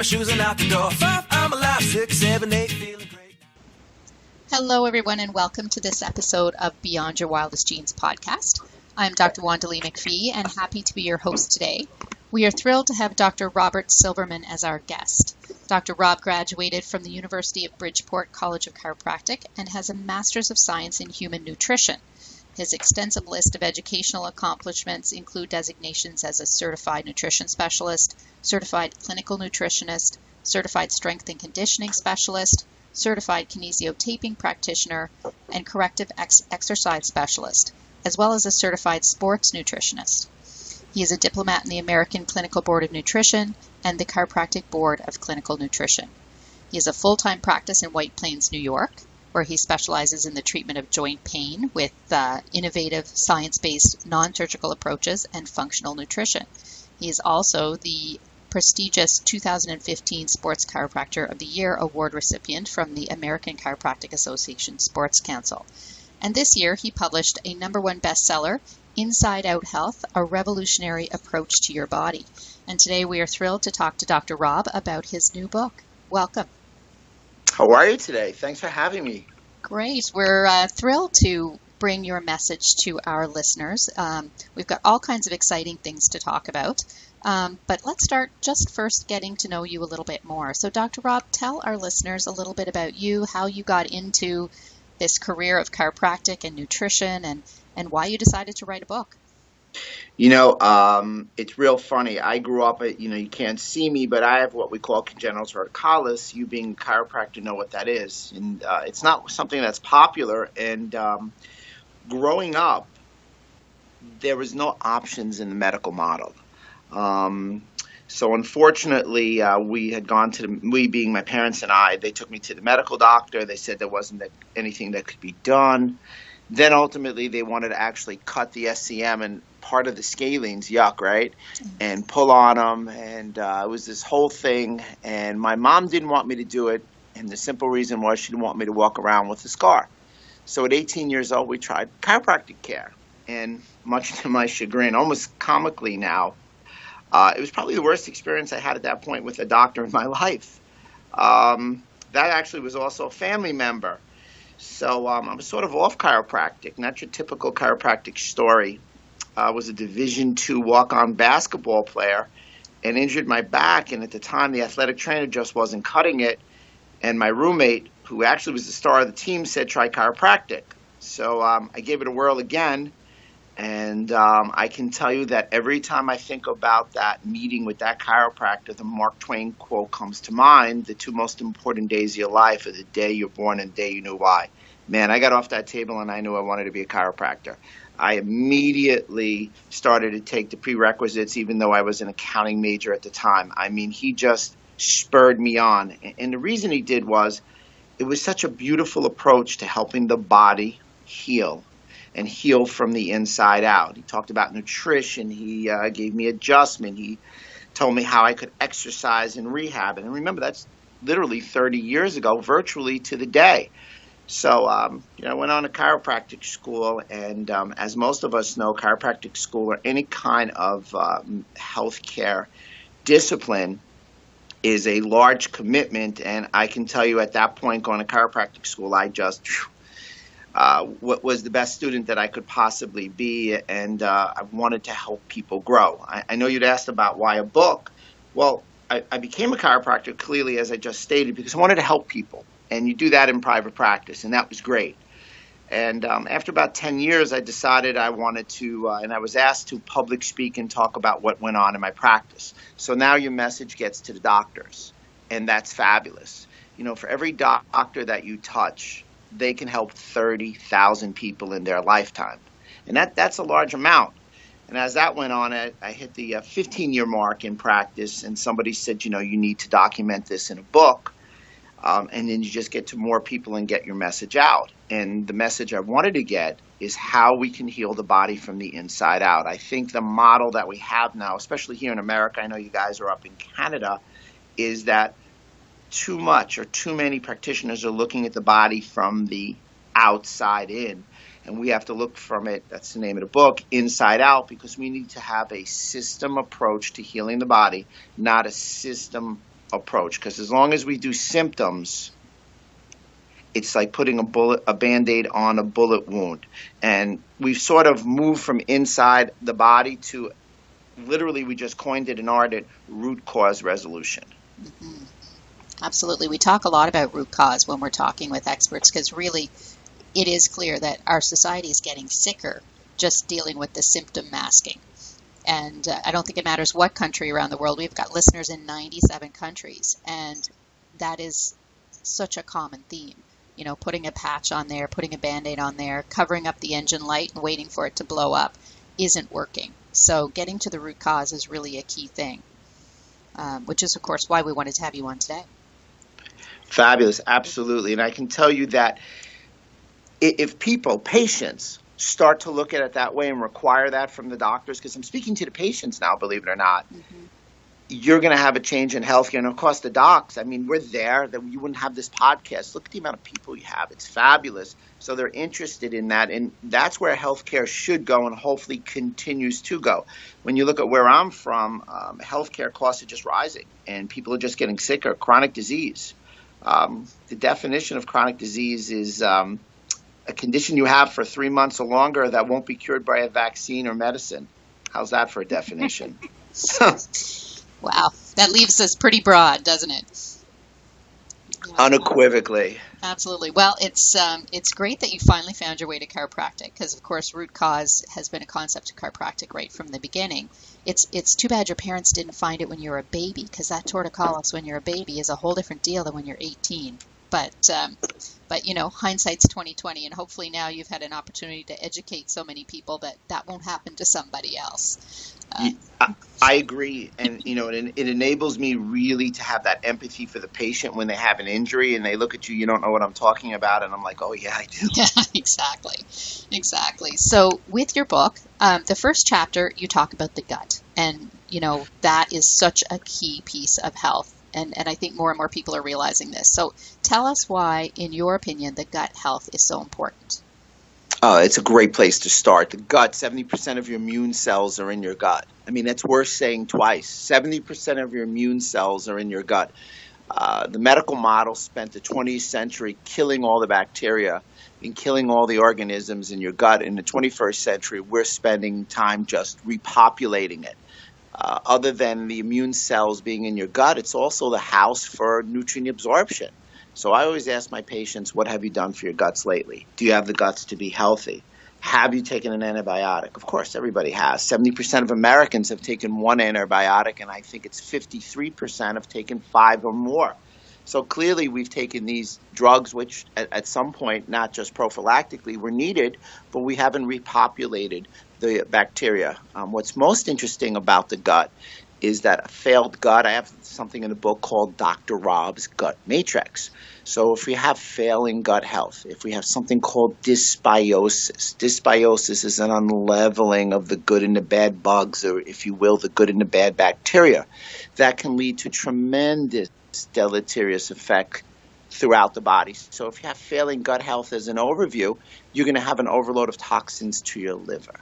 shoes and out the door. 5, I'm alive. 6, 7, 8, feeling great. Hello, everyone, and welcome to this episode of Beyond Your Wildest Genes podcast. I'm Dr. Wanda Lee McPhee and happy to be your host today. We are thrilled to have Dr. Robert Silverman as our guest. Dr. Rob graduated from the University of Bridgeport College of Chiropractic and has a Master's of Science in Human Nutrition. His extensive list of educational accomplishments include designations as a Certified Nutrition Specialist, Certified Clinical Nutritionist, Certified Strength and Conditioning Specialist, Certified Kinesiotaping Practitioner, and Corrective Exercise Specialist, as well as a Certified Sports Nutritionist. He is a diplomat in the American Clinical Board of Nutrition and the Chiropractic Board of Clinical Nutrition. He has a full-time practice in White Plains, New York, where he specializes in the treatment of joint pain with innovative science-based non-surgical approaches and functional nutrition. He is also the prestigious 2015 Sports Chiropractor of the Year award recipient from the American Chiropractic Association Sports Council. And this year he published a #1 bestseller, Inside Out Health, A Revolutionary Approach to Your Body. And today we are thrilled to talk to Dr. Rob about his new book. Welcome. How are you today? Thanks for having me. Great. We're thrilled to bring your message to our listeners. We've got all kinds of exciting things to talk about. But let's start just first getting to know you a little bit more. So Dr. Rob, tell our listeners a little bit about you, how you got into this career of chiropractic and nutrition, and why you decided to write a book. You know, it's real funny. I grew up, you can't see me, but I have what we call congenital torticollis. You being a chiropractor know what that is. And it's not something that's popular. And growing up, there was no options in the medical model. So unfortunately, we had gone to we being my parents and I, they took me to the medical doctor. They said there wasn't anything that could be done. Then ultimately they wanted to actually cut the SCM and part of the scalenes, yuck, right? And pull on them. And it was this whole thing. And my mom didn't want me to do it. And the simple reason was she didn't want me to walk around with a scar. So at 18 years old, we tried chiropractic care. And much to my chagrin, almost comically now, it was probably the worst experience I had at that point with a doctor in my life. That actually was also a family member. So I was sort of off chiropractic, not your typical chiropractic story. I was a Division II walk-on basketball player and injured my back. And at the time, the athletic trainer just wasn't cutting it. And my roommate, who actually was the star of the team, said, try chiropractic. So I gave it a whirl again. And I can tell you that every time I think about that meeting with that chiropractor, the Mark Twain quote comes to mind: the two most important days of your life are the day you're born and the day you knew why. Man, I got off that table and I knew I wanted to be a chiropractor. I immediately started to take the prerequisites, even though I was an accounting major at the time. I mean, he just spurred me on. And the reason he did was it was such a beautiful approach to helping the body heal. And heal from the inside out. He talked about nutrition. He gave me adjustment. He told me how I could exercise and rehab. And remember, that's literally 30 years ago, virtually to the day. So, I went on to chiropractic school. And as most of us know, chiropractic school or any kind of healthcare discipline is a large commitment. And I can tell you at that point, going to chiropractic school, I just what was the best student that I could possibly be, and I wanted to help people grow. I know you'd asked about why a book. Well, I became a chiropractor, clearly, as I just stated, because I wanted to help people, and you do that in private practice, and that was great. And after about 10 years, I decided I wanted to, and I was asked to public speak and talk about what went on in my practice. So now your message gets to the doctors, and that's fabulous. For every doctor that you touch, they can help 30,000 people in their lifetime. And that's a large amount. And as that went on, I hit the 15-year mark in practice, and somebody said, you need to document this in a book. And then you just get to more people and get your message out. And the message I wanted to get is how we can heal the body from the inside out. I think the model that we have now, especially here in America, I know you guys are up in Canada, is that too much or too many practitioners are looking at the body from the outside in. And we have to look from it, that's the name of the book, inside out, because we need to have a system approach to healing the body, not a system approach, because as long as we do symptoms, it's like putting a Band-Aid on a bullet wound. And we've sort of moved from inside the body to, literally, we just coined it in art, root cause resolution. Mm-hmm. Absolutely. We talk a lot about root cause when we're talking with experts, because really it is clear that our society is getting sicker just dealing with the symptom masking. And I don't think it matters what country around the world. We've got listeners in 97 countries, and that is such a common theme. You know, putting a patch on there, putting a Band-Aid on there, covering up the engine light and waiting for it to blow up isn't working. So getting to the root cause is really a key thing, which is, of course, why we wanted to have you on today. Fabulous. Absolutely. And I can tell you that if patients, start to look at it that way and require that from the doctors, because I'm speaking to the patients now, believe it or not, you're going to have a change in healthcare. And of course, the docs, I mean, we're there, that you wouldn't have this podcast. Look at the amount of people you have. It's fabulous. So they're interested in that. And that's where healthcare should go and hopefully continues to go. When you look at where I'm from, healthcare costs are just rising and people are just getting sicker. Chronic disease. The definition of chronic disease is a condition you have for 3 months or longer that won't be cured by a vaccine or medicine. How's that for a definition? Wow, that leaves us pretty broad, doesn't it? Unequivocally. Absolutely. Well, it's great that you finally found your way to chiropractic, because of course root cause has been a concept of chiropractic right from the beginning. It's too bad your parents didn't find it when you were a baby, because that torticollis when you're a baby is a whole different deal than when you're 18. But you know, hindsight's 20/20, and hopefully now you've had an opportunity to educate so many people that won't happen to somebody else. I agree, and you know, it enables me really to have that empathy for the patient when they have an injury and they look at you, you don't know what I'm talking about, and I'm like, oh yeah, I do. Yeah, exactly. So with your book, the first chapter, you talk about the gut, and you know that is such a key piece of health. And I think more and more people are realizing this. So tell us why, in your opinion, the gut health is so important. It's a great place to start. The gut, 70% of your immune cells are in your gut. I mean, that's worth saying twice. 70% of your immune cells are in your gut. The medical model spent the 20th century killing all the bacteria and killing all the organisms in your gut. In the 21st century, we're spending time just repopulating it. Other than the immune cells being in your gut, it's also the house for nutrient absorption. So I always ask my patients, what have you done for your guts lately? Do you have the guts to be healthy? Have you taken an antibiotic? Of course, everybody has. 70% of Americans have taken one antibiotic, and I think it's 53% have taken 5 or more. So clearly we've taken these drugs, which at some point, not just prophylactically, were needed, but we haven't repopulated the bacteria. What's most interesting about the gut is that a failed gut, I have something in the book called Dr. Rob's Gut Matrix. So if we have failing gut health, if we have something called dysbiosis is an unleveling of the good and the bad bugs, or if you will, the good and the bad bacteria, that can lead to tremendous deleterious effect throughout the body. So if you have failing gut health as an overview, you're going to have an overload of toxins to your liver.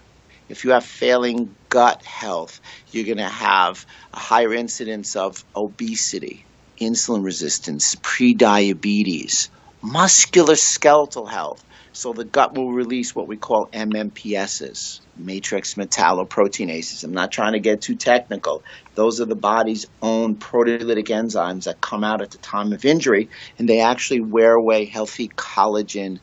If you have failing gut health, you're going to have a higher incidence of obesity, insulin resistance, prediabetes, musculoskeletal health. So the gut will release what we call MMPSs, matrix metalloproteinases. I'm not trying to get too technical. Those are the body's own proteolytic enzymes that come out at the time of injury, and they actually wear away healthy collagen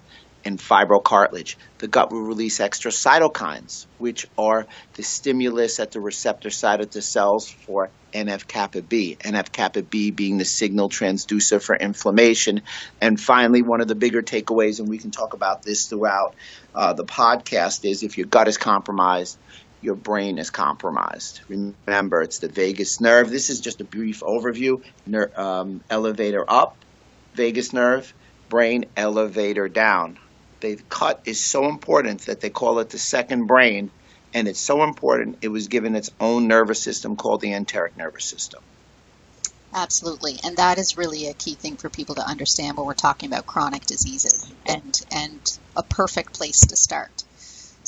and fibrocartilage. The gut will release extra cytokines, which are the stimulus at the receptor side of the cells for NF-kappa B, NF-kappa B being the signal transducer for inflammation. And finally, one of the bigger takeaways, and we can talk about this throughout the podcast, is if your gut is compromised, your brain is compromised. Remember, it's the vagus nerve. This is just a brief overview. Elevator up, vagus nerve, brain, elevator down. The gut is so important that they call it the second brain, and it's so important it was given its own nervous system called the enteric nervous system. Absolutely, and that is really a key thing for people to understand when we're talking about chronic diseases, and a perfect place to start.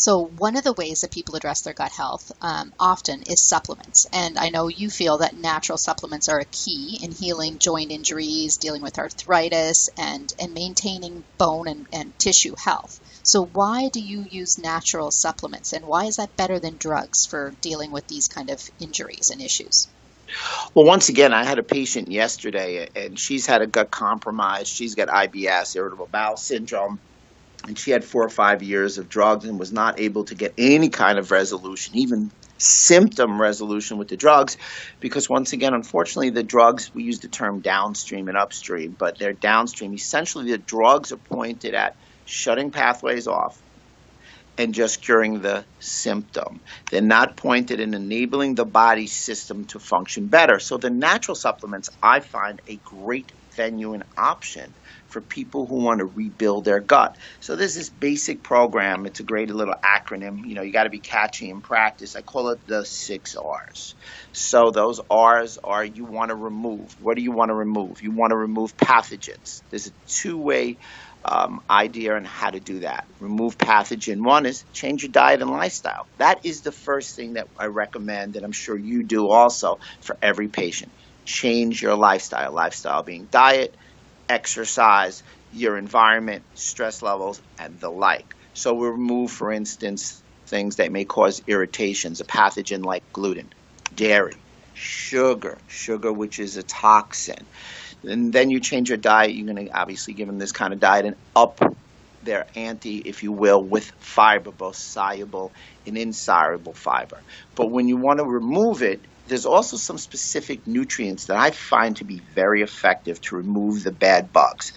So one of the ways that people address their gut health often is supplements. And I know you feel that natural supplements are a key in healing joint injuries, dealing with arthritis, and maintaining bone and tissue health. So why do you use natural supplements, and why is that better than drugs for dealing with these kind of injuries and issues? Well, once again, I had a patient yesterday, and she's had a gut compromise. She's got IBS, irritable bowel syndrome, and she had 4 or 5 years of drugs and was not able to get any kind of resolution, even symptom resolution with the drugs, because once again, unfortunately, the drugs, we use the term downstream and upstream, but they're downstream. Essentially, the drugs are pointed at shutting pathways off and just curing the symptom. They're not pointed in enabling the body system to function better. So the natural supplements, I find a great venue and option for people who want to rebuild their gut. So there's this basic program. It's a great little acronym. You got to be catchy in practice. I call it the 6 R's. So those R's are you want to remove. What do you want to remove? You want to remove pathogens. There's a two-way idea on how to do that. Remove pathogen. One is change your diet and lifestyle. That is the first thing that I recommend, and I'm sure you do also for every patient. Change your lifestyle. Lifestyle being diet, exercise, your environment, stress levels, and the like. So we remove, for instance, things that may cause irritations, a pathogen like gluten, dairy, sugar, which is a toxin. And then you change your diet. You're going to obviously give them this kind of diet and up their ante, if you will, with fiber, both soluble and insoluble fiber. But when you want to remove it, there's also some specific nutrients that I find to be very effective to remove the bad bugs.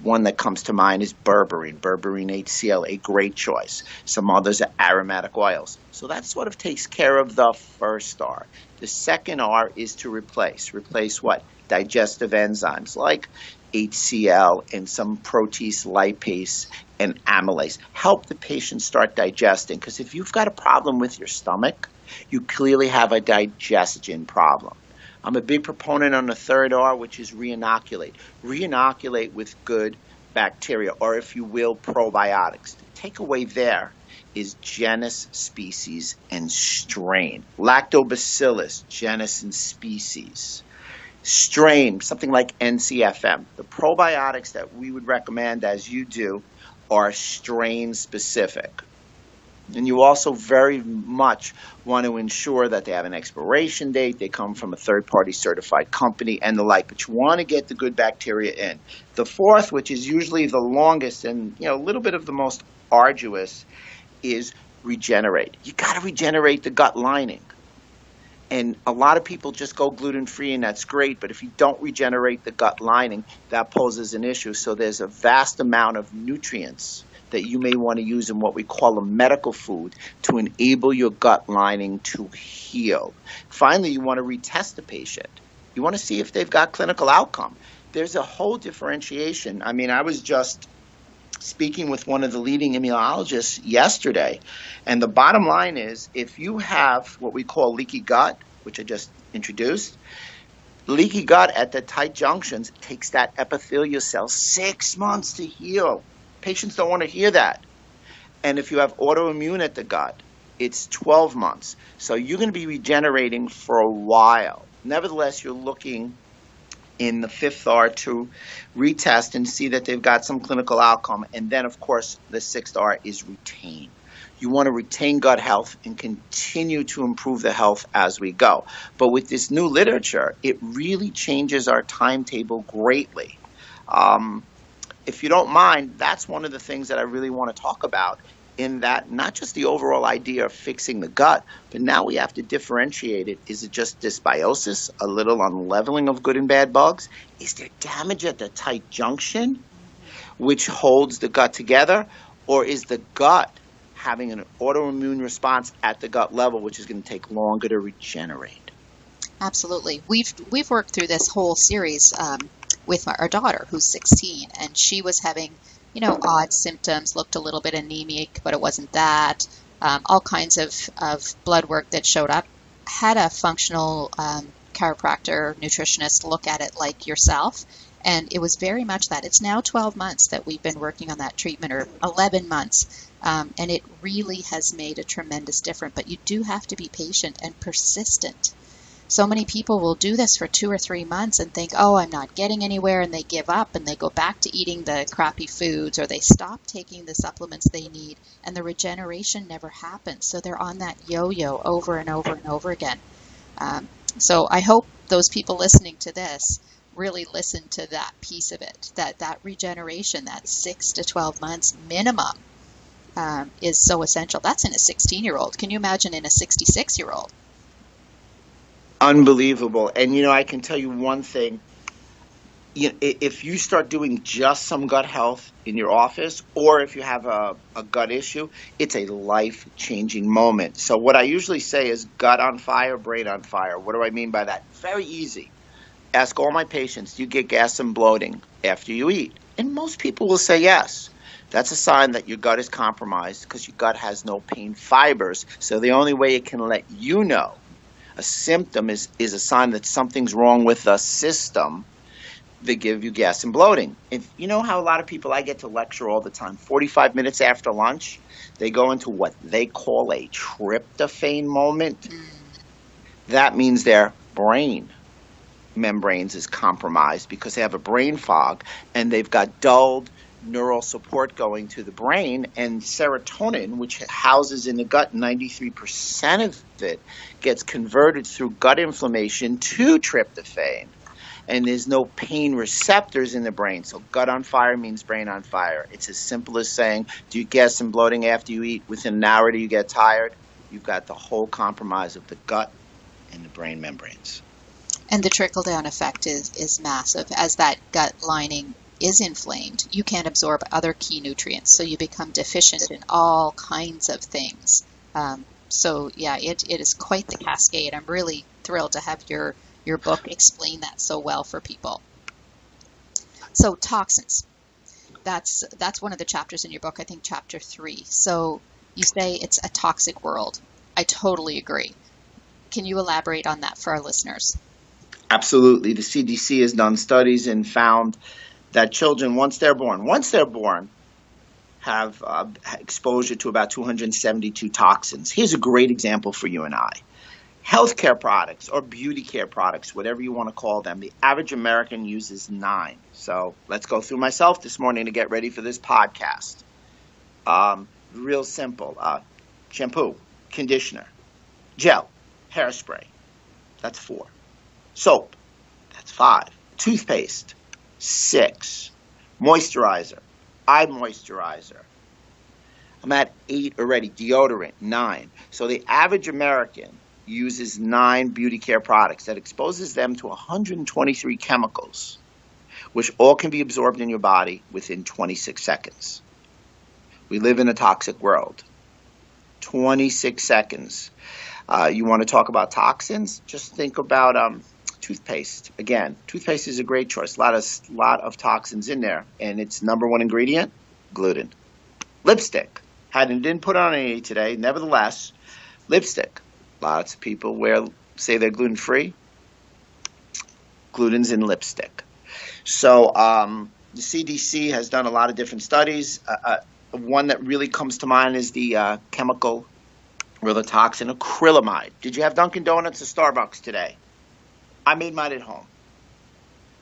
One that comes to mind is berberine HCl, a great choice. Some others are aromatic oils. So that sort of takes care of the first R. The second R is to replace. Replace what? Digestive enzymes like HCl and some protease, lipase, and amylase. Help the patient start digesting, because if you've got a problem with your stomach, you clearly have a digestion problem. I'm a big proponent on the third R, which is reinoculate. Reinoculate with good bacteria, or if you will, probiotics. The takeaway there is genus, species, and strain. Lactobacillus, genus and species. Strain, something like NCFM. The probiotics that we would recommend, as you do, are strain specific. And you also very much want to ensure that they have an expiration date, they come from a third-party certified company, and the like. But you want to get the good bacteria in. The fourth, which is usually the longest and a little bit of the most arduous, is regenerate. You got to regenerate the gut lining. And a lot of people just go gluten-free, and that's great. But if you don't regenerate the gut lining, that poses an issue. So there's a vast amount of nutrients that you may want to use in what we call a medical food to enable your gut lining to heal. Finally, you want to retest the patient. You want to see if they've got clinical outcome. There's a whole differentiation. I mean, I was just speaking with one of the leading immunologists yesterday, and the bottom line is if you have what we call leaky gut, which I just introduced, leaky gut at the tight junctions takes that epithelial cell 6 months to heal. Patients don't want to hear that. And if you have autoimmune at the gut, it's 12 months. So you're going to be regenerating for a while. Nevertheless, you're looking in the fifth R to retest and see that they've got some clinical outcome. And then, of course, the sixth R is retain. You want to retain gut health and continue to improve the health as we go. But with this new literature, it really changes our timetable greatly. If you don't mind, that's one of the things that I really want to talk about, in that not just the overall idea of fixing the gut, but now we have to differentiate it. Is it just dysbiosis, a little unleveling of good and bad bugs? Is there damage at the tight junction, which holds the gut together? Or is the gut having an autoimmune response at the gut level, which is going to take longer to regenerate? Absolutely. We've worked through this whole series with our daughter, who's 16, and she was having, odd symptoms, looked a little bit anemic, but it wasn't that. All kinds of blood work that showed up. Had a functional chiropractor, nutritionist look at it like yourself, And it was very much that. It's now 12 months that we've been working on that treatment, or 11 months. And it really has made a tremendous difference. But you do have to be patient and persistent. So many people will do this for 2 or 3 months and think, oh, I'm not getting anywhere, and they give up and they go back to eating the crappy foods, or they stop taking the supplements they need, and the regeneration never happens. So they're on that yo-yo over and over and over again. So I hope those people listening to this really listen to that piece of it, that regeneration, that 6 to 12 months minimum is so essential. That's in a 16-year-old. Can you imagine in a 66-year-old? Unbelievable. And, I can tell you one thing. If you start doing just some gut health in your office, or if you have a gut issue, it's a life-changing moment. So what I usually say is gut on fire, brain on fire. What do I mean by that? Very easy. Ask all my patients, do you get gas and bloating after you eat? And most people will say yes. That's a sign that your gut is compromised, because your gut has no pain fibers. So the only way it can let you know a symptom is a sign that something's wrong with the system. They give you gas and bloating. If you know how a lot of people, I get to lecture all the time, 45 minutes after lunch, they go into what they call a tryptophan moment. That means their brain membranes is compromised because they have a brain fog, and they've got dulled neural support going to the brain, and serotonin, which houses in the gut 93% of it, gets converted through gut inflammation to tryptophan, and there's no pain receptors in the brain. So gut on fire means brain on fire. It's as simple as saying, do you get some bloating after you eat? Within an hour, do you get tired? You've got the whole compromise of the gut and the brain membranes. And the trickle-down effect is massive. As that gut lining is inflamed, you can't absorb other key nutrients, so you become deficient in all kinds of things. So yeah, it is quite the cascade. I'm really thrilled to have your book explain that so well for people. So toxins, that's one of the chapters in your book, I think chapter 3. So you say it's a toxic world. I totally agree. Can you elaborate on that for our listeners? Absolutely. The CDC has done studies and found that children, once they're born, have exposure to about 272 toxins. Here's a great example for you and I. Healthcare products or beauty care products, whatever you want to call them, the average American uses 9. So let's go through myself this morning to get ready for this podcast. Real simple. Shampoo, conditioner, gel, hairspray. That's 4. Soap. That's 5. Toothpaste. 6. Moisturizer. Eye moisturizer. I'm at 8 already. Deodorant. 9. So the average American uses 9 beauty care products that exposes them to 123 chemicals, which all can be absorbed in your body within 26 seconds. We live in a toxic world. 26 seconds. You want to talk about toxins? Just think about toothpaste. Again, toothpaste is a great choice. A lot of toxins in there, and its number one ingredient, gluten. Lipstick. Didn't put on any today. Nevertheless, lipstick. Lots of people say they're gluten-free. Gluten's in lipstick. So the CDC has done a lot of different studies. One that really comes to mind is the chemical or the toxin acrylamide. Did you have Dunkin' Donuts or Starbucks today? I made mine at home.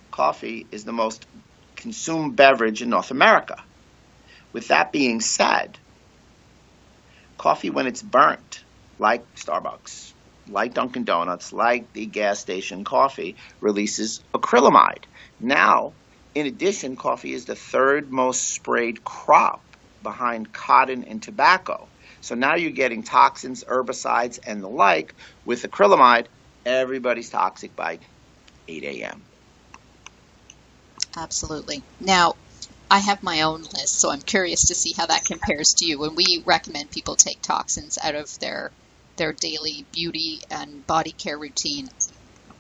Coffee is the most consumed beverage in North America. With that being said, coffee, when it's burnt, like Starbucks, like Dunkin' Donuts, like the gas station coffee, releases acrylamide. Now, in addition, coffee is the 3rd most sprayed crop behind cotton and tobacco. So now you're getting toxins, herbicides, and the like. With acrylamide, everybody's toxic by 8 a.m. Absolutely. Now, I have my own list, so I'm curious to see how that compares to you. When we recommend people take toxins out of their daily beauty and body care routine,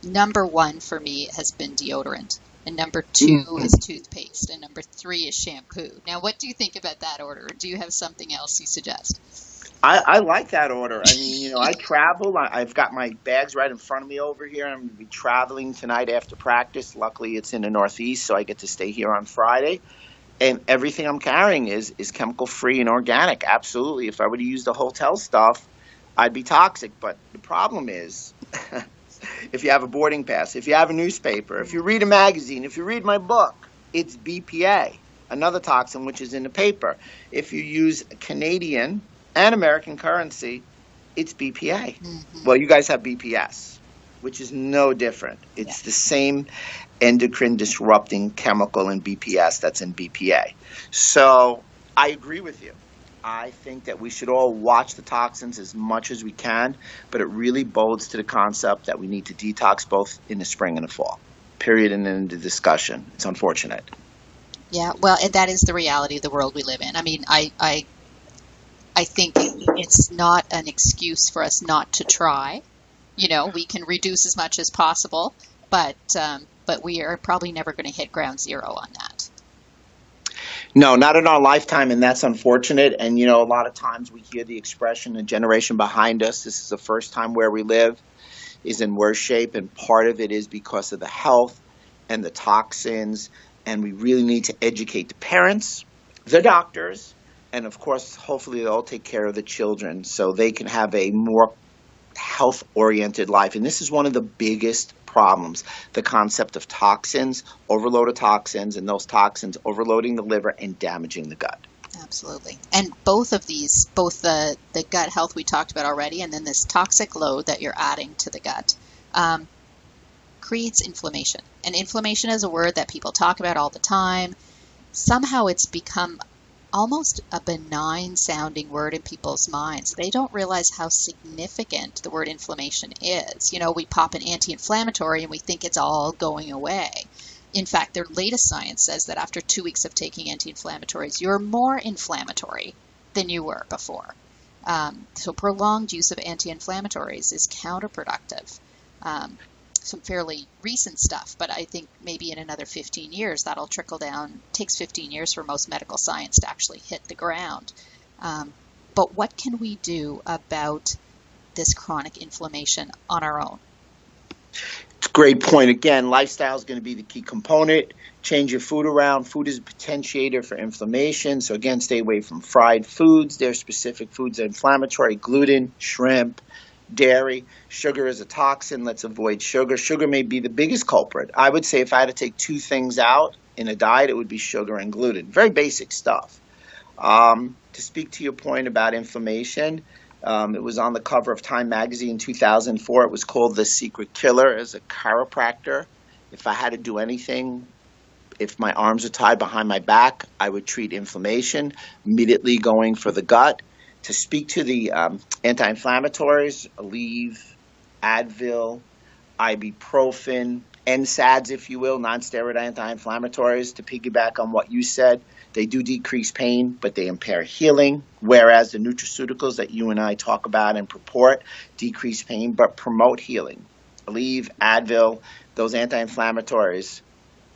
number 1 for me has been deodorant, and number 2 is toothpaste, and number 3 is shampoo. Now, what do you think about that order? Do you have something else you suggest? I like that order. I mean, I travel. I've got my bags right in front of me over here. I'm going to be traveling tonight after practice. Luckily, it's in the Northeast, so I get to stay here on Friday. And everything I'm carrying is chemical free and organic. Absolutely. If I were to use the hotel stuff, I'd be toxic. But the problem is, if you have a boarding pass, if you have a newspaper, if you read a magazine, if you read my book, it's BPA, another toxin which is in the paper. If you use Canadian and American currency, it's BPA. Mm-hmm. Well, you guys have BPS, which is no different. It's the same endocrine disrupting chemical in BPS that's in BPA. So I agree with you. I think that we should all watch the toxins as much as we can, but it really bodes to the concept that we need to detox both in the spring and the fall. Period. And then the discussion. It's unfortunate. Yeah, well, and that is the reality of the world we live in. I mean, I think it's not an excuse for us not to try. We can reduce as much as possible, but we are probably never going to hit ground zero on that. No, not in our lifetime, and that's unfortunate. And, a lot of times we hear the expression, the generation behind us, this is the first time where we live, is in worse shape. And part of it is because of the health and the toxins. And we really need to educate the parents, the doctors, and, of course, hopefully they'll take care of the children so they can have a more health-oriented life. And this is one of the biggest problems, the concept of toxins, overload of toxins, and those toxins overloading the liver and damaging the gut. Absolutely. And both of these, both the gut health we talked about already, and then this toxic load that you're adding to the gut, creates inflammation. And inflammation is a word that people talk about all the time. Somehow it's become almost a benign sounding word in people's minds. They don't realize how significant the word inflammation is. We pop an anti-inflammatory and we think it's all going away. In fact, their latest science says that after 2 weeks of taking anti-inflammatories, you're more inflammatory than you were before. So prolonged use of anti-inflammatories is counterproductive. Some fairly recent stuff, but I think maybe in another 15 years that'll trickle down. It takes 15 years for most medical science to actually hit the ground. But what can we do about this chronic inflammation on our own? It's a great point. Again, lifestyle is going to be the key component. Change your food around. Food is a potentiator for inflammation. So again, stay away from fried foods. There are specific foods that are inflammatory: gluten, shrimp, dairy. Sugar is a toxin. Let's avoid sugar. Sugar may be the biggest culprit. I would say if I had to take two things out in a diet, it would be sugar and gluten. Very basic stuff. To speak to your point about inflammation, it was on the cover of Time magazine in 2004. It was called The Secret Killer. As a chiropractor, if I had to do anything, if my arms are tied behind my back, I would treat inflammation, immediately going for the gut. To speak to the anti-inflammatories, Aleve, Advil, ibuprofen, NSAIDs, if you will, non-steroid anti-inflammatories, to piggyback on what you said, they do decrease pain, but they impair healing, whereas the nutraceuticals that you and I talk about and purport decrease pain but promote healing. Aleve, Advil, those anti-inflammatories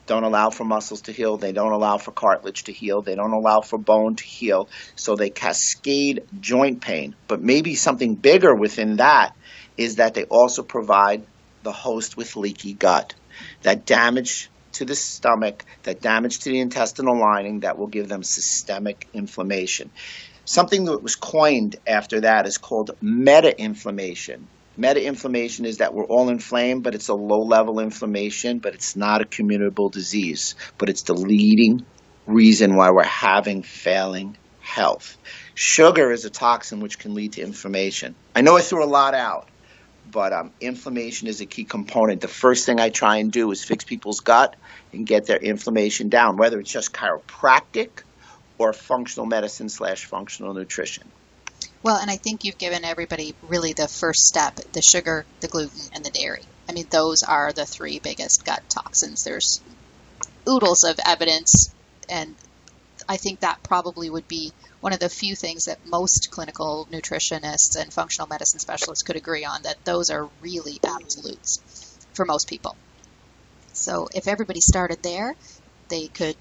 don't allow for muscles to heal. They don't allow for cartilage to heal. They don't allow for bone to heal. So they cascade joint pain. But maybe something bigger within that is that they also provide the host with leaky gut. That damage to the stomach, that damage to the intestinal lining that will give them systemic inflammation. Something that was coined after that is called meta-inflammation. Meta-inflammation is that we're all inflamed, but it's a low-level inflammation, but it's not a communicable disease. But it's the leading reason why we're having failing health. Sugar is a toxin which can lead to inflammation. I know I threw a lot out, but inflammation is a key component. The first thing I try and do is fix people's gut and get their inflammation down, whether it's just chiropractic or functional medicine / functional nutrition. Well, and I think you've given everybody really the first step: the sugar, the gluten, and the dairy. I mean, those are the three biggest gut toxins. There's oodles of evidence, and I think that probably would be one of the few things that most clinical nutritionists and functional medicine specialists could agree on, that those are really absolutes for most people. So if everybody started there, they could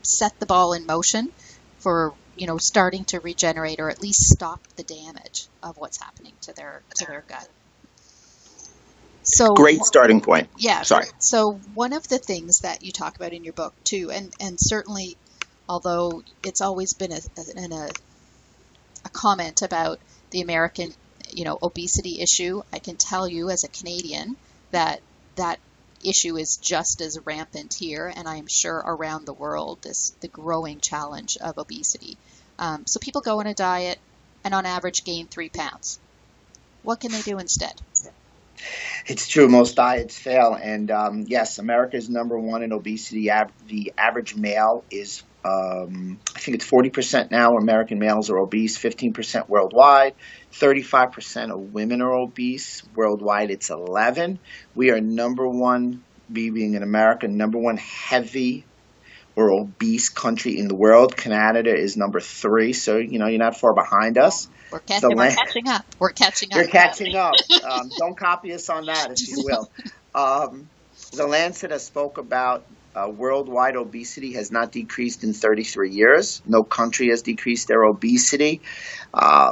set the ball in motion for starting to regenerate or at least stop the damage of what's happening to their gut. So Great starting point. yeah, Sorry. so one of the things that you talk about in your book too, and certainly, although it's always been a comment about the American, obesity issue, I can tell you as a Canadian that that issue is just as rampant here, and I am sure around the world, the growing challenge of obesity. So people go on a diet and on average gain 3 pounds. What can they do instead? It's true. Most diets fail. And yes, America is number one in obesity. The average male is, I think it's 40% now. American males are obese, 15% worldwide. 35% of women are obese. Worldwide, it's 11. We are number one, being in America, number one heavy or obese country in the world. Canada is number 3. So, you're not far behind us. We're catching up. We're catching up. You're catching up. Don't copy us on that, if you will. The Lancet has spoke about worldwide obesity has not decreased in 33 years. No country has decreased their obesity.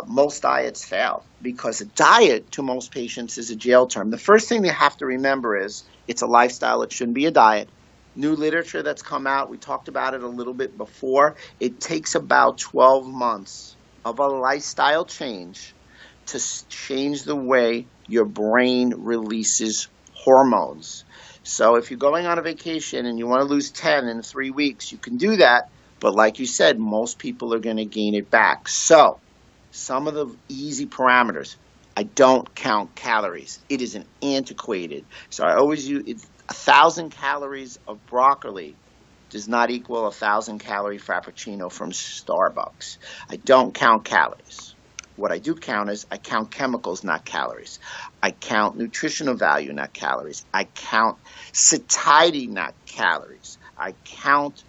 Most diets fail because a diet to most patients is a jail term. The first thing you have to remember is it's a lifestyle. It shouldn't be a diet. New literature that's come out, we talked about it a little bit before. It takes about 12 months of a lifestyle change to change the way your brain releases hormones. So if you're going on a vacation and you want to lose 10 in 3 weeks, you can do that. But like you said, most people are going to gain it back. So some of the easy parameters, I don't count calories. It is an antiquated. So I always use 1,000 calories of broccoli does not equal 1,000 calorie frappuccino from Starbucks. I don't count calories. What I do count is I count chemicals, not calories. I count nutritional value, not calories. I count satiety, not calories. I count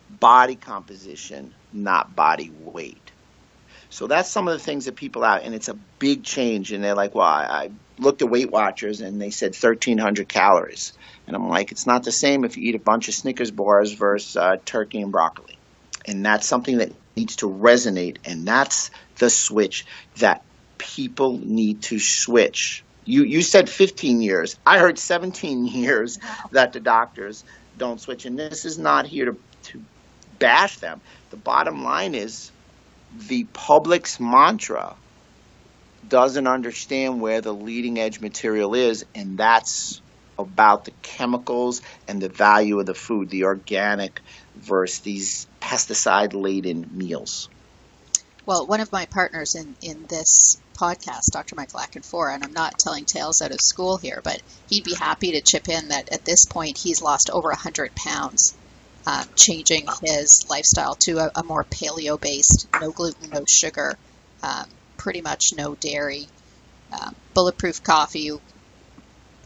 body composition, not body weight. So that's some of the things that people out, and it's a big change. And they're like, well, I looked at Weight Watchers and they said 1,300 calories. And I'm like, it's not the same if you eat a bunch of Snickers bars versus turkey and broccoli. And that's something that needs to resonate. And that's the switch that people need to switch. You said 15 years. I heard 17 years that the doctors don't switch. And this is not here to bash them. The bottom line is the public's mantra doesn't understand where the leading edge material is, and that's about the chemicals and the value of the food, the organic versus these pesticide-laden meals. Well, one of my partners in this podcast, Dr. Michael Akinfor, and I'm not telling tales out of school here, but he'd be happy to chip in that at this point he's lost over 100 pounds, changing his lifestyle to a more paleo-based, no gluten, no sugar, pretty much no dairy, bulletproof coffee,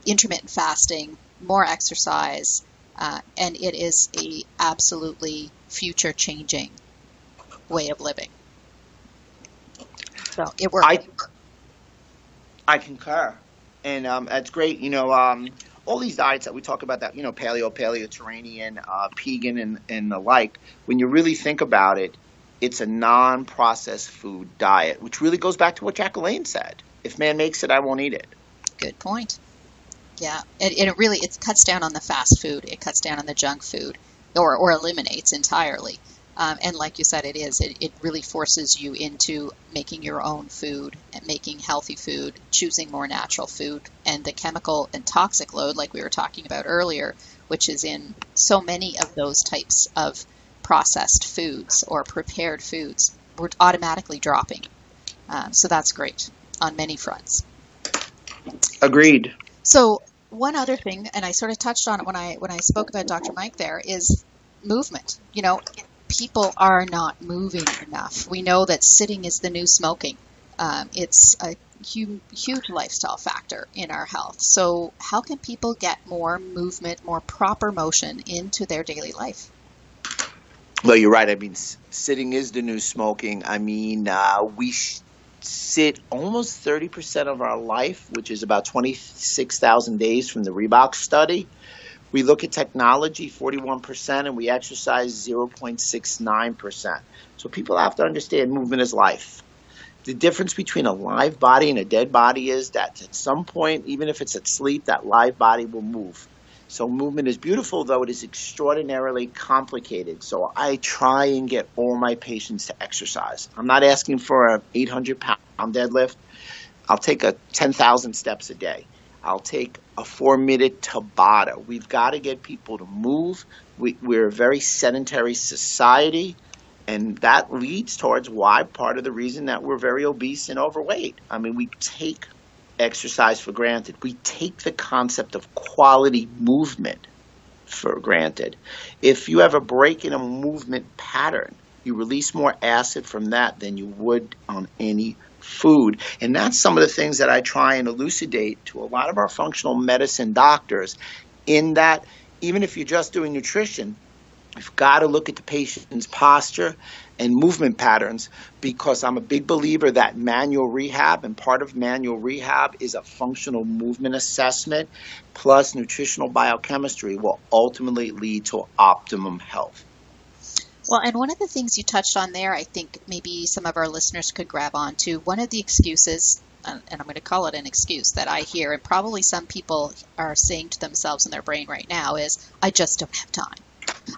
intermittent fasting, more exercise, and it is a absolutely future-changing way of living. So it works. I concur, and that's great. All these diets that we talk about, that paleo, Paleo-Mediterranean, vegan, and the like. When you really think about it, it's a non-processed food diet, which really goes back to what Jacqueline said. If man makes it, I won't eat it. Good point. Yeah, it cuts down on the fast food. It cuts down on the junk food, or eliminates entirely. And like you said, it really forces you into making your own food and making healthy food, choosing more natural food, and the chemical and toxic load, like we were talking about earlier, which is in so many of those types of processed foods or prepared foods, we're automatically dropping. So that's great on many fronts. Agreed. So one other thing, and I sort of touched on it when I spoke about Dr. Mike there, is movement. People are not moving enough. We know that sitting is the new smoking. It's a huge lifestyle factor in our health. So how can people get more movement, more proper motion into their daily life? Well, you're right. I mean, sitting is the new smoking. I mean, we sit almost 30% of our life, which is about 26,000 days from the Reebok study. We look at technology, 41%, and we exercise 0.69%. So people have to understand movement is life. The difference between a live body and a dead body is that at some point, even if it's at sleep, that live body will move. So movement is beautiful, though it is extraordinarily complicated. So I try and get all my patients to exercise. I'm not asking for an 800-pound deadlift. I'll take a 10,000 steps a day. I'll take a 4-minute Tabata. We've got to get people to move. We're a very sedentary society, and that leads towards why part of the reason that we're very obese and overweight. I mean, we take exercise for granted. We take the concept of quality movement for granted. If you have a break in a movement pattern, you release more acid from that than you would on any food. And that's some of the things that I try and elucidate to a lot of our functional medicine doctors, in that even if you're just doing nutrition, you've got to look at the patient's posture and movement patterns, because I'm a big believer that manual rehab, and part of manual rehab is a functional movement assessment plus nutritional biochemistry, will ultimately lead to optimum health. Well, and one of the things you touched on there, I think maybe some of our listeners could grab on to. One of the excuses, and I'm going to call it an excuse, that I hear, and probably some people are saying to themselves in their brain right now, is, I just don't have time.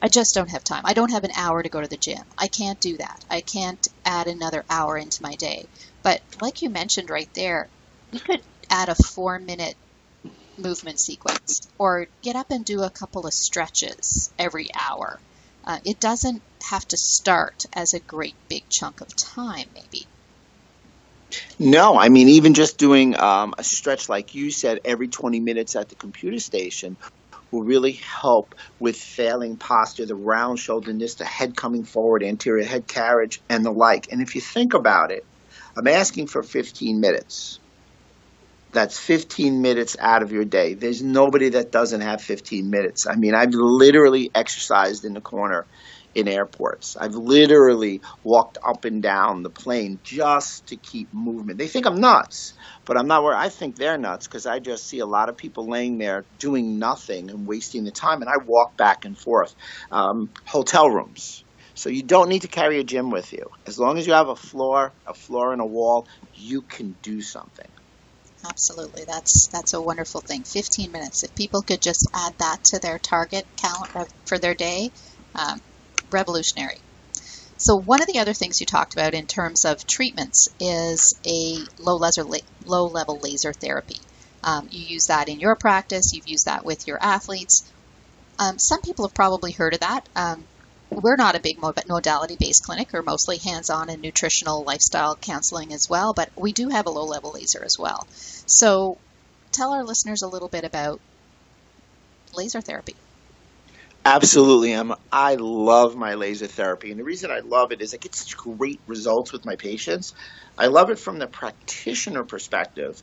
I just don't have time. I don't have an hour to go to the gym. I can't do that. I can't add another hour into my day. But like you mentioned right there, we could add a 4-minute movement sequence, or get up and do a couple of stretches every hour. It doesn't have to start as a great big chunk of time, maybe. No, I mean, even just doing a stretch, like you said, every 20 minutes at the computer station will really help with failing posture, the round shoulderness, the head coming forward, anterior head carriage, and the like. And if you think about it, I'm asking for 15 minutes. That's 15 minutes out of your day. There's nobody that doesn't have 15 minutes. I mean, I've literally exercised in the corner in airports. I've literally walked up and down the plane just to keep movement. They think I'm nuts, but I'm not. Where I think they're nuts, because I just see a lot of people laying there doing nothing and wasting the time, and I walk back and forth. Hotel rooms. So you don't need to carry a gym with you. As long as you have a floor and a wall, you can do something. Absolutely. That's a wonderful thing. 15 minutes. If people could just add that to their target count for their day, revolutionary. So one of the other things you talked about in terms of treatments is a low-level laser therapy. You use that in your practice. You've used that with your athletes. Some people have probably heard of that. We're not a big modality-based clinic. We're mostly hands-on and nutritional lifestyle counseling as well, but we do have a low-level laser as well. So tell our listeners a little bit about laser therapy. Absolutely, Emma. I love my laser therapy. And the reason I love it is I get such great results with my patients. I love it from the practitioner perspective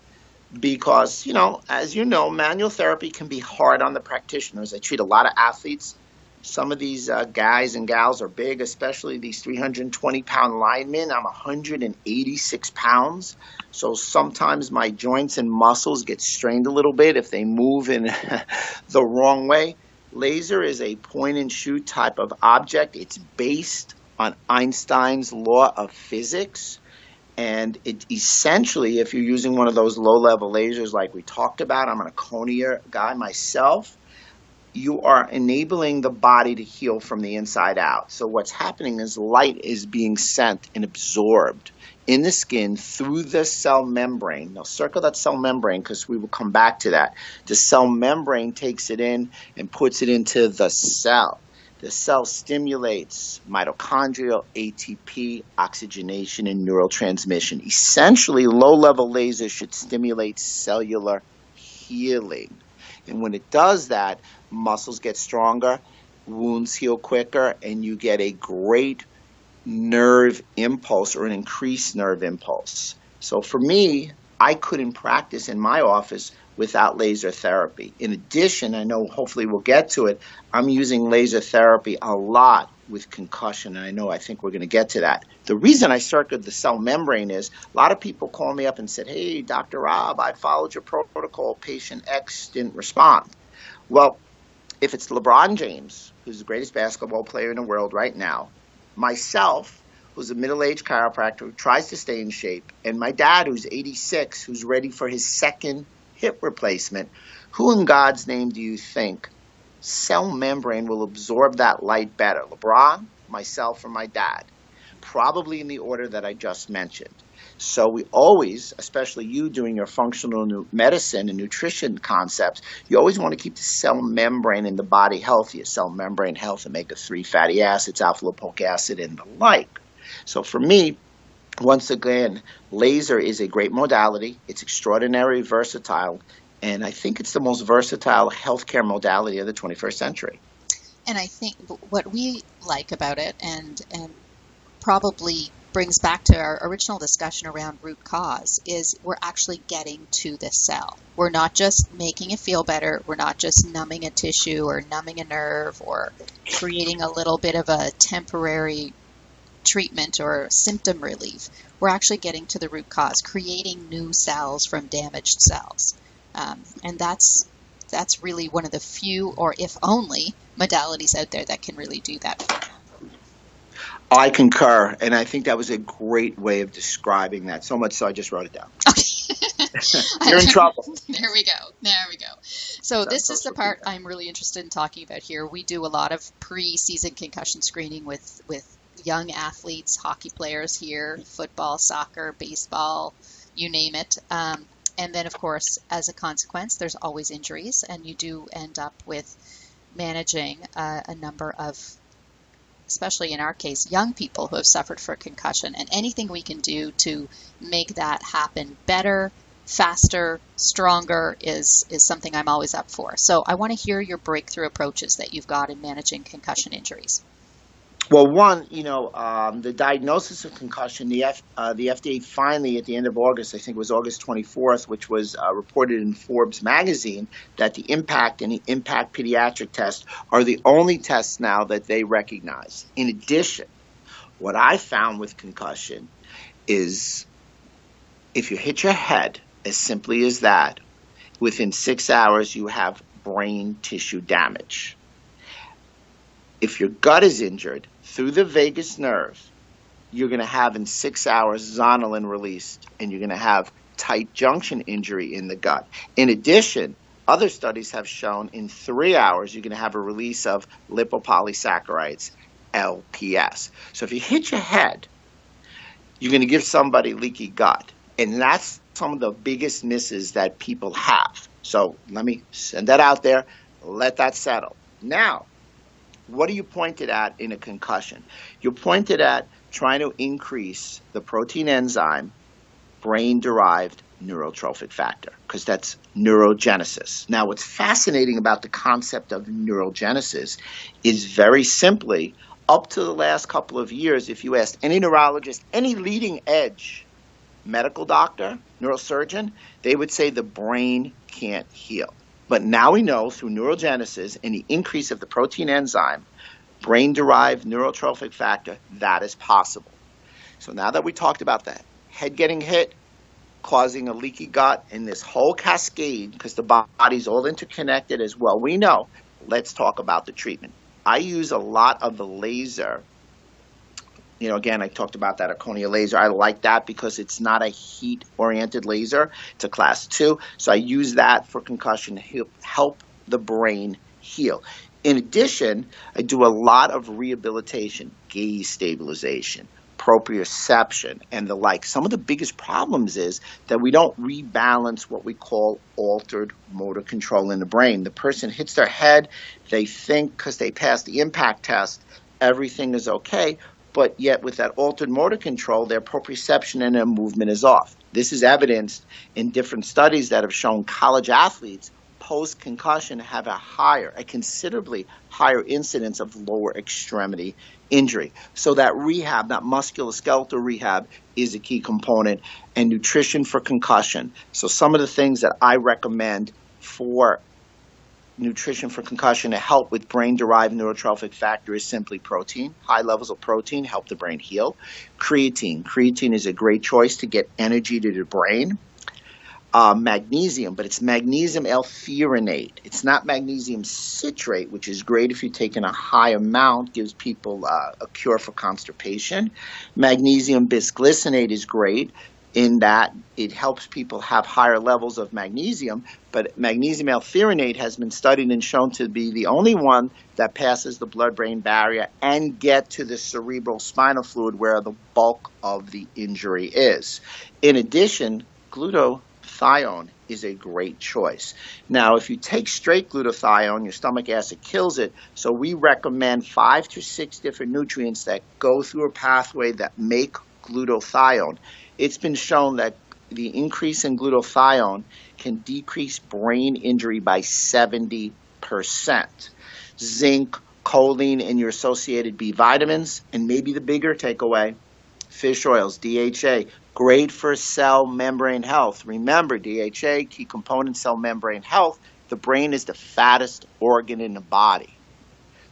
because, as you know, manual therapy can be hard on the practitioners. I treat a lot of athletes. Some of these guys and gals are big, especially these 320-pound linemen. I'm 186 pounds. So sometimes my joints and muscles get strained a little bit if they move in the wrong way. Laser is a point-and-shoot type of object. It's based on Einstein's law of physics. And it essentially, if you're using one of those low-level lasers like we talked about, I'm an Aconia guy myself, you are enabling the body to heal from the inside out. So what's happening is light is being sent and absorbed in the skin through the cell membrane. Now circle that cell membrane because we will come back to that. The cell membrane takes it in and puts it into the cell. The cell stimulates mitochondrial ATP, oxygenation, and neurotransmission. Essentially, low-level lasers should stimulate cellular healing. And when it does that, muscles get stronger, wounds heal quicker, and you get a great nerve impulse or an increased nerve impulse. So for me, I couldn't practice in my office without laser therapy. In addition, I know hopefully we'll get to it, I'm using laser therapy a lot with concussion, and I think we're going to get to that. The reason I circled the cell membrane is a lot of people call me up and said, hey, Dr. Rob, I followed your protocol, patient X didn't respond. Well, if it's LeBron James, who's the greatest basketball player in the world right now, myself, who's a middle-aged chiropractor who tries to stay in shape, and my dad, who's 86, who's ready for his second hip replacement, who in God's name do you think cell membrane will absorb that light better? LeBron, myself, or my dad? Probably in the order that I just mentioned. So we always, especially you doing your functional medicine and nutrition concepts, you always want to keep the cell membrane in the body healthy. Cell membrane health, omega-3 fatty acids, alpha-lipoic acid, and the like. So for me, once again, laser is a great modality. It's extraordinarily versatile, and I think it's the most versatile healthcare modality of the 21st century. And I think what we like about it, and probably brings back to our original discussion around root cause, is we're actually getting to the cell. We're not just making it feel better. We're not just numbing a tissue or numbing a nerve or creating a little bit of a temporary treatment or symptom relief. We're actually getting to the root cause, creating new cells from damaged cells. And that's really one of the few, or if only, modalities out there that can really do that. I concur, and I think that was a great way of describing that, so much so I just wrote it down. Okay. You're in trouble. There we go. So this is the part I'm really interested in talking about here. We do a lot of pre-season concussion screening with young athletes, hockey players here, football, soccer, baseball, you name it. And then, of course, as a consequence, there's always injuries, and you do end up with managing a number of, especially in our case, young people who have suffered for concussion, and anything we can do to make that happen better, faster, stronger is something I'm always up for. So I want to hear your breakthrough approaches that you've got in managing concussion injuries. Well, one, the diagnosis of concussion, the FDA finally, at the end of August, I think it was August 24th, which was reported in Forbes magazine, that the IMPACT and the IMPACT pediatric test are the only tests now that they recognize. In addition, what I found with concussion is if you hit your head, as simply as that, within 6 hours you have brain tissue damage. If your gut is injured through the vagus nerve, you're going to have in 6 hours zonulin released, and you're going to have tight junction injury in the gut. In addition, other studies have shown in 3 hours you're going to have a release of lipopolysaccharides, LPS. So if you hit your head, you're going to give somebody leaky gut. And that's some of the biggest misses that people have. So let me send that out there. Let that settle. Now, what are you pointed at in a concussion? You're pointed at trying to increase the protein enzyme, brain-derived neurotrophic factor, because that's neurogenesis. Now, what's fascinating about the concept of neurogenesis is very simply, up to the last couple of years, if you asked any neurologist, any leading edge medical doctor, neurosurgeon, they would say the brain can't heal. But now we know through neurogenesis and the increase of the protein enzyme, brain-derived neurotrophic factor, that is possible. So now that we talked about the head getting hit, causing a leaky gut, and this whole cascade, because the body's all interconnected as well, we know, let's talk about the treatment. I use a lot of the laser. Again, I talked about that Aconia laser. I like that because it's not a heat-oriented laser. It's a class 2. So I use that for concussion to help the brain heal. In addition, I do a lot of rehabilitation, gaze stabilization, proprioception, and the like. Some of the biggest problems is that we don't rebalance what we call altered motor control in the brain. The person hits their head. They think because they passed the impact test, everything is okay. But yet with that altered motor control, their proprioception and their movement is off. This is evidenced in different studies that have shown college athletes post-concussion have a considerably higher incidence of lower extremity injury. So that rehab, that musculoskeletal rehab, is a key component, and nutrition for concussion. So some of the things that I recommend for nutrition for concussion to help with brain-derived neurotrophic factor is simply protein. High levels of protein help the brain heal. Creatine is a great choice to get energy to the brain. magnesium, but it's magnesium L-threonate. It's not magnesium citrate, which is great if you're taking a high amount, gives people a cure for constipation. Magnesium bisglycinate is great in that it helps people have higher levels of magnesium, but magnesium L-threonate has been studied and shown to be the only one that passes the blood-brain barrier and get to the cerebral spinal fluid where the bulk of the injury is. In addition, glutathione is a great choice. Now, if you take straight glutathione, your stomach acid kills it, so we recommend 5 to 6 different nutrients that go through a pathway that make glutathione. It's been shown that the increase in glutathione can decrease brain injury by 70%. Zinc, choline, and your associated B vitamins, and maybe the bigger takeaway, fish oils, DHA, great for cell membrane health. Remember, DHA, key component cell membrane health, the brain is the fattest organ in the body.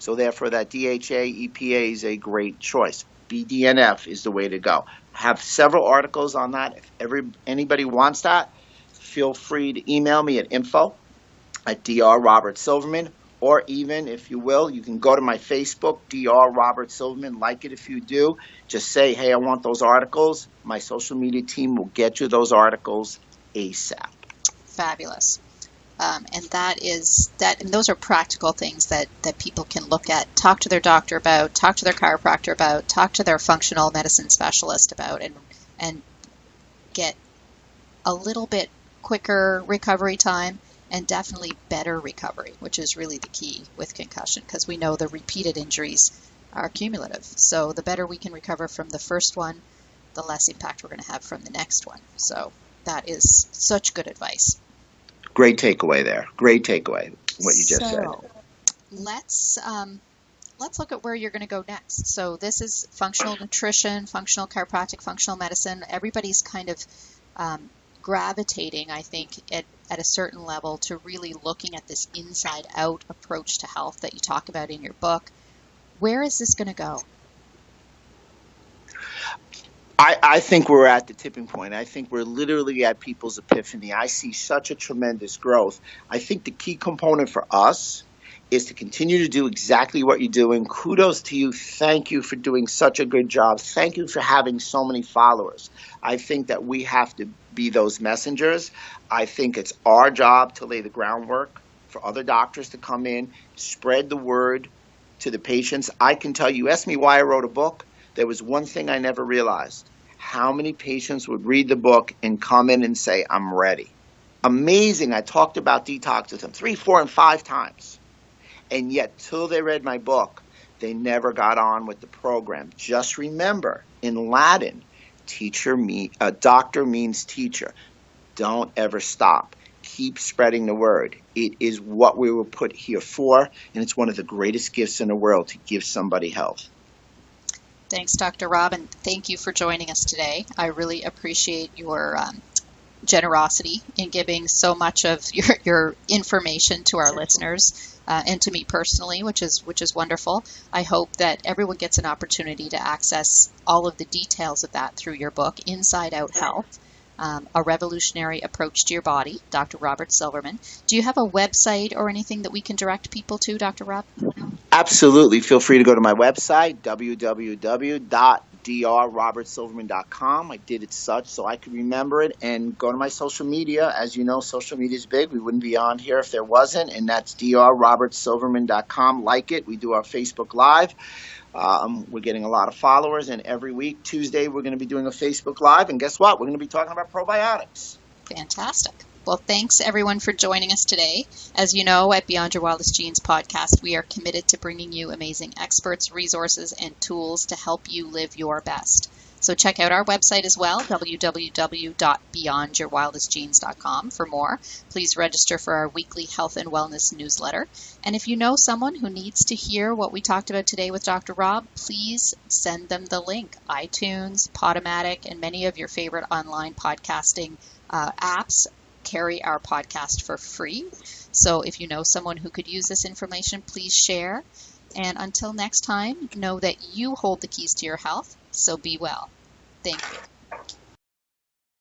So therefore, that DHA, EPA is a great choice. BDNF is the way to go. I have several articles on that. If anybody wants that, feel free to email me at info@Dr. Robert Silverman, or even, if you will, you can go to my Facebook, Dr. Robert Silverman, like it if you do. Just say, hey, I want those articles. My social media team will get you those articles ASAP. Fabulous. And those are practical things that people can look at, talk to their doctor about, talk to their chiropractor about, talk to their functional medicine specialist about, and get a little bit quicker recovery time and definitely better recovery, which is really the key with concussion, because we know the repeated injuries are cumulative. So the better we can recover from the first one, the less impact we're going to have from the next one. So that is such good advice. Great takeaway there. Great takeaway, what you just said. Let's look at where you're going to go next. So this is functional nutrition, functional chiropractic, functional medicine. Everybody's kind of gravitating, I think, at a certain level to really looking at this inside-out approach to health that you talk about in your book. Where is this going to go? I think we're at the tipping point. I think we're literally at people's epiphany. I see such a tremendous growth. I think the key component for us is to continue to do exactly what you're doing. Kudos to you. Thank you for doing such a good job. Thank you for having so many followers. I think that we have to be those messengers. I think it's our job to lay the groundwork for other doctors to come in, spread the word to the patients. I can tell you, ask me why I wrote a book. There was one thing I never realized: how many patients would read the book and come in and say, I'm ready. Amazing. I talked about detox with them 3, 4, and 5 times. And yet, till they read my book, they never got on with the program. Just remember, in Latin, doctor means teacher. Don't ever stop. Keep spreading the word. It is what we were put here for, and it's one of the greatest gifts in the world, to give somebody health. Thanks, Dr. Rob, and thank you for joining us today. I really appreciate your generosity in giving so much of your information to our listeners and to me personally, which is wonderful. I hope that everyone gets an opportunity to access all of the details of that through your book, Inside Out Health, A Revolutionary Approach to Your Body, Dr. Robert Silverman. Do you have a website or anything that we can direct people to, Dr. Rob? Absolutely. Feel free to go to my website, www.drrobertsilverman.com. I did it such so I could remember it, and go to my social media. As you know, social media is big. We wouldn't be on here if there wasn't, and that's drrobertsilverman.com. Like it. We do our Facebook Live. We're getting a lot of followers, and every week, Tuesday, we're going to be doing a Facebook Live, and guess what? We're going to be talking about probiotics. Fantastic. Well, thanks everyone for joining us today. As you know, at Beyond Your Wildest Genes podcast, we are committed to bringing you amazing experts, resources, and tools to help you live your best. So check out our website as well, www.beyondyourwildestgenes.com, for more. Please register for our weekly health and wellness newsletter. And if you know someone who needs to hear what we talked about today with Dr. Rob, please send them the link. iTunes, Podomatic, and many of your favorite online podcasting apps carry our podcast for free. So if you know someone who could use this information, please share. And until next time, know that you hold the keys to your health, so be well. Thank you.